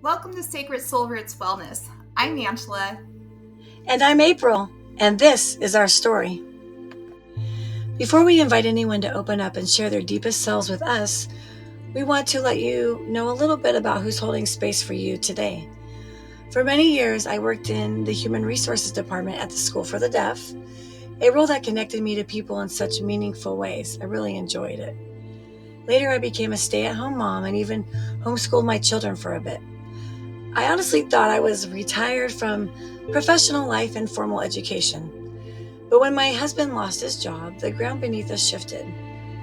Welcome to Sacred Soul Roots Wellness. I'm Angela. And I'm April, and this is our story. Before we invite anyone to open up and share their deepest selves with us, we want to let you know a little bit about who's holding space for you today. For many years, I worked in the Human Resources Department at the School for the Deaf, a role that connected me to people in such meaningful ways. I really enjoyed it. Later, I became a stay-at-home mom and even homeschooled my children for a bit. I honestly thought I was retired from professional life and formal education. But when my husband lost his job, the ground beneath us shifted.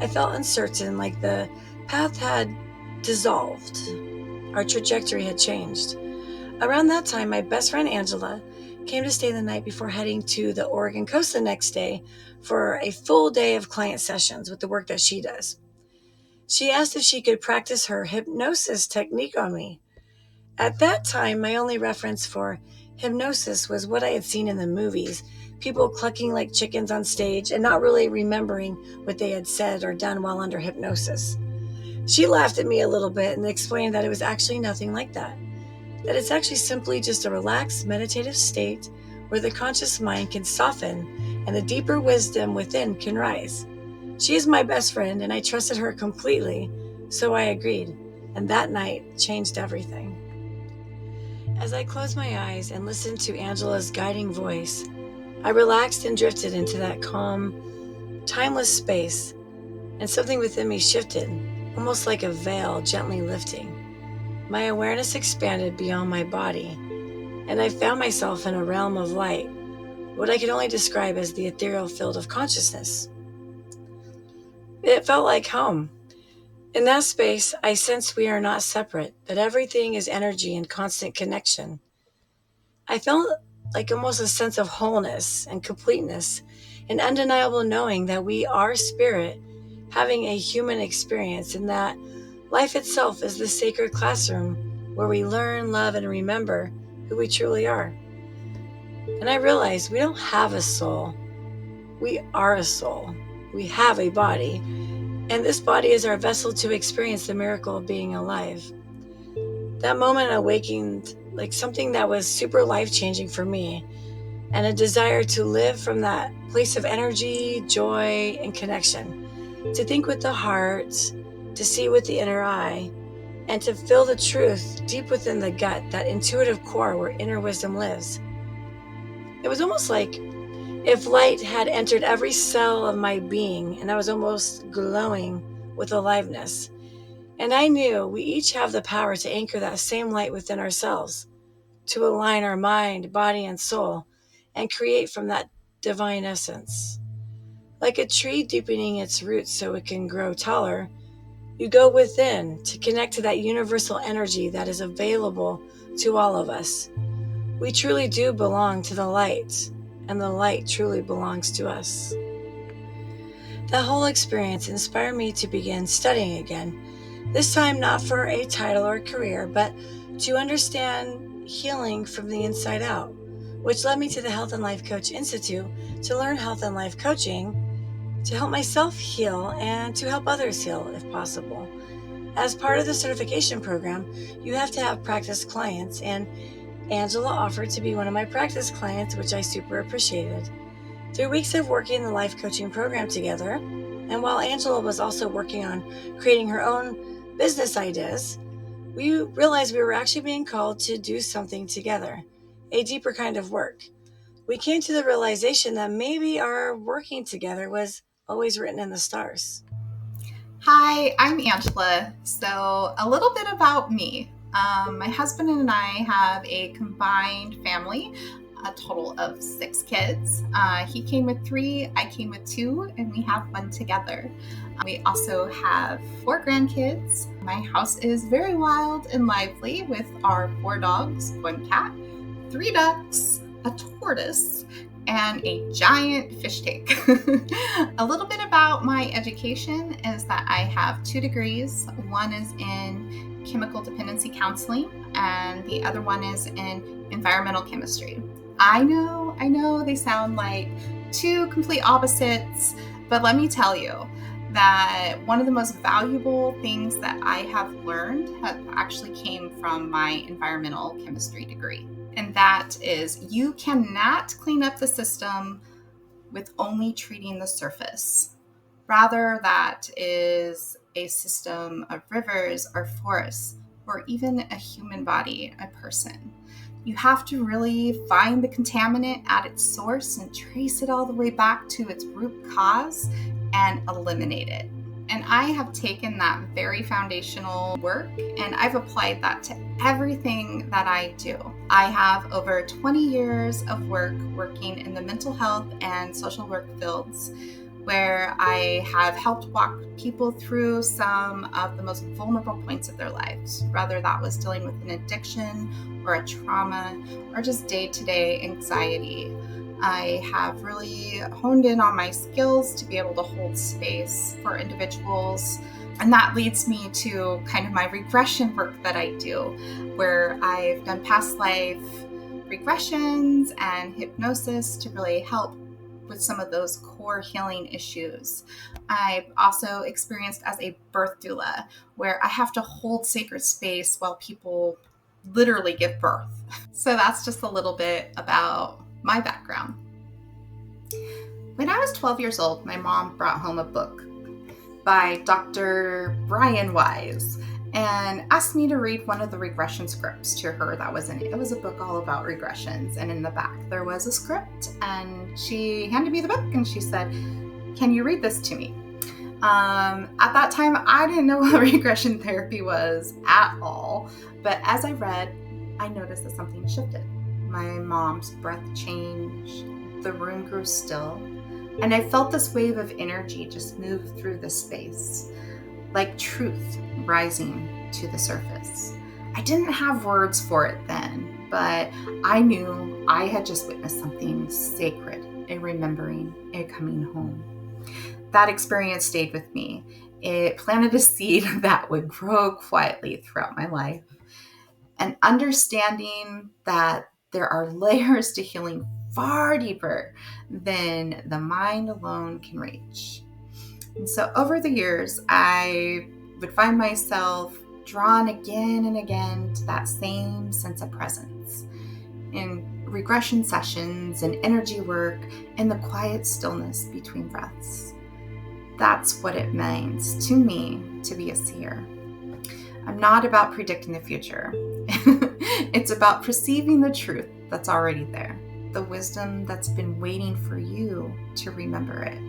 I felt uncertain, like the path had dissolved. Our trajectory had changed. Around that time, my best friend Angela came to stay the night before heading to the Oregon coast the next day for a full day of client sessions with the work that she does. She asked if she could practice her hypnosis technique on me. At that time, my only reference for hypnosis was what I had seen in the movies, people clucking like chickens on stage and not really remembering what they had said or done while under hypnosis. She laughed at me a little bit and explained that it was actually nothing like that, that it's actually simply just a relaxed meditative state where the conscious mind can soften and the deeper wisdom within can rise. She is my best friend and I trusted her completely, so I agreed, and that night changed everything. As I closed my eyes and listened to Angela's guiding voice, I relaxed and drifted into that calm, timeless space, and something within me shifted, almost like a veil gently lifting. My awareness expanded beyond my body, and I found myself in a realm of light, what I could only describe as the ethereal field of consciousness. It felt like home. In that space, I sensed we are not separate, that everything is energy and constant connection. I felt like almost a sense of wholeness and completeness, an undeniable knowing that we are spirit having a human experience and that life itself is the sacred classroom where we learn, love, and remember who we truly are. And I realized we don't have a soul. We are a soul. We have a body, and this body is our vessel to experience the miracle of being alive. That moment awakened like something that was super life-changing for me, and a desire to live from that place of energy, joy, and connection. To think with the heart, to see with the inner eye, and to feel the truth deep within the gut, that intuitive core where inner wisdom lives. It was almost like if light had entered every cell of my being, and I was almost glowing with aliveness. And I knew we each have the power to anchor that same light within ourselves, to align our mind, body, and soul, and create from that divine essence. Like a tree deepening its roots so it can grow taller, you go within to connect to that universal energy that is available to all of us. We truly do belong to the light, and the light truly belongs to us. That whole experience inspired me to begin studying again, this time not for a title or career, but to understand healing from the inside out, which led me to the Health and Life Coach Institute to learn health and life coaching, to help myself heal and to help others heal if possible. As part of the certification program, you have to have practice clients, and Angela offered to be one of my practice clients, which I super appreciated. 3 weeks of working the life coaching program together, and while Angela was also working on creating her own business ideas, we realized we were actually being called to do something together, a deeper kind of work. We came to the realization that maybe our working together was always written in the stars. Hi, I'm Angela. So, a little bit about me. My husband and I have a combined family, a total of 6 kids. He came with 3, I came with 2, and we have one together. We also have 4 grandkids. My house is very wild and lively with our 4 dogs, 1 cat, 3 ducks, a tortoise, and a giant fish tank. A little bit about my education is that I have 2 degrees. One is in chemical dependency counseling, and the other one is in environmental chemistry. I know, they sound like 2 complete opposites, but let me tell you, that one of the most valuable things that I have learned have actually came from my environmental chemistry degree. And that is, you cannot clean up the system with only treating the surface. Rather, that is a system of rivers or forests, or even a human body, a person. You have to really find the contaminant at its source and trace it all the way back to its root cause and eliminate it. And I have taken that very foundational work and I've applied that to everything that I do. I have over 20 years of work working in the mental health and social work fields, where I have helped walk people through some of the most vulnerable points of their lives, whether that was dealing with an addiction or a trauma or just day-to-day anxiety. I have really honed in on my skills to be able to hold space for individuals. And that leads me to kind of my regression work that I do, where I've done past life regressions and hypnosis to really help with some of those core healing issues. I've also experienced as a birth doula, where I have to hold sacred space while people literally give birth. So that's just a little bit about my background. When I was 12 years old, my mom brought home a book by Dr. Brian Weiss and asked me to read one of the regression scripts to her that was in it. It was a book all about regressions, and in the back there was a script, and she handed me the book and she said, "Can you read this to me?" At that time, I didn't know what regression therapy was at all, but as I read, I noticed that something shifted. My mom's breath changed, the room grew still, and I felt this wave of energy just move through the space, like truth rising to the surface. I didn't have words for it then, but I knew I had just witnessed something sacred, a remembering, a coming home. That experience stayed with me. It planted a seed that would grow quietly throughout my life. And understanding that there are layers to healing far deeper than the mind alone can reach. And so over the years, I would find myself drawn again and again to that same sense of presence in regression sessions and energy work and the quiet stillness between breaths. That's what it means to me to be a seer. I'm not about predicting the future. It's about perceiving the truth that's already there, the wisdom that's been waiting for you to remember it.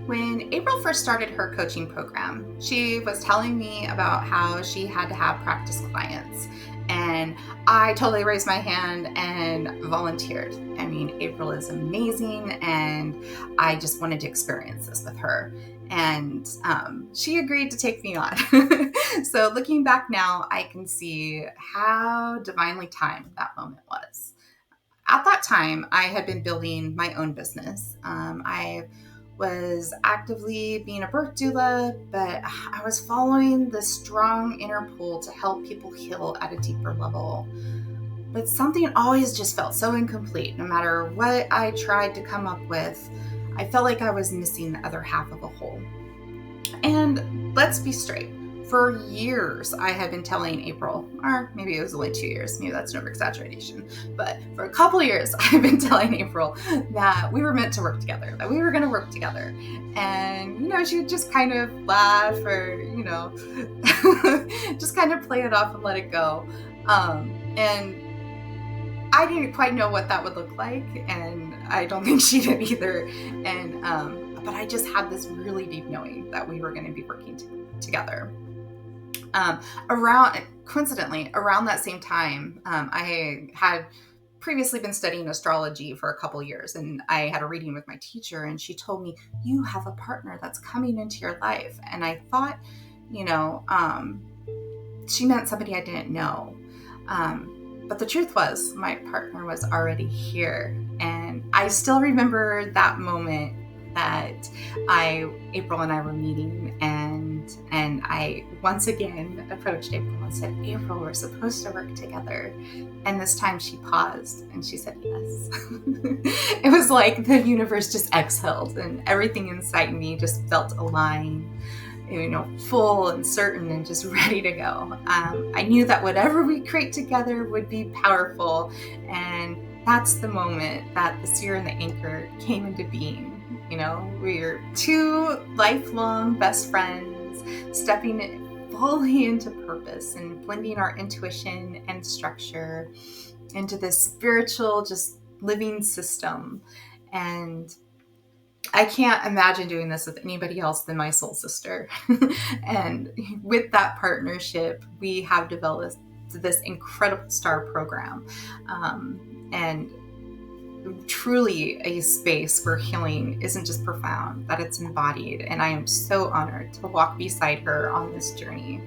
When April first started her coaching program, she was telling me about how she had to have practice clients. And I totally raised my hand and volunteered. I mean, April is amazing, and I just wanted to experience this with her. And she agreed to take me on. So looking back now, I can see how divinely timed that moment was. At that time, I had been building my own business. I was actively being a birth doula, but I was following this strong inner pull to help people heal at a deeper level. But something always just felt so incomplete. No matter what I tried to come up with, I felt like I was missing the other half of a whole. And let's be straight. For years, I had been telling April, or maybe it was only 2 years, maybe that's an over-exaggeration, but for a couple of years, I've been telling April that we were meant to work together, that we were going to work together. And, she would just kind of laugh or, just kind of play it off and let it go. And I didn't quite know what that would look like, and I don't think she did either. And, but I just had this really deep knowing that we were going to be working together. Coincidentally, around that same time, I had previously been studying astrology for a couple years, and I had a reading with my teacher, and she told me, "You have a partner that's coming into your life." And I thought, she meant somebody I didn't know. But the truth was, my partner was already here, and I still remember that moment that April and I were meeting, and I once again approached April and said, April, we're supposed to work together. And this time she paused and she said yes. It was like the universe just exhaled and everything inside me just felt aligned, full and certain and just ready to go. I knew that whatever we create together would be powerful, and that's the moment that the Seer and the Anchor came into being. We're two lifelong best friends stepping fully into purpose and blending our intuition and structure into this spiritual, just living system. And I can't imagine doing this with anybody else than my soul sister. And with that partnership, we have developed this incredible STAR program. And truly a space where healing isn't just profound, that it's embodied. And I am so honored to walk beside her on this journey.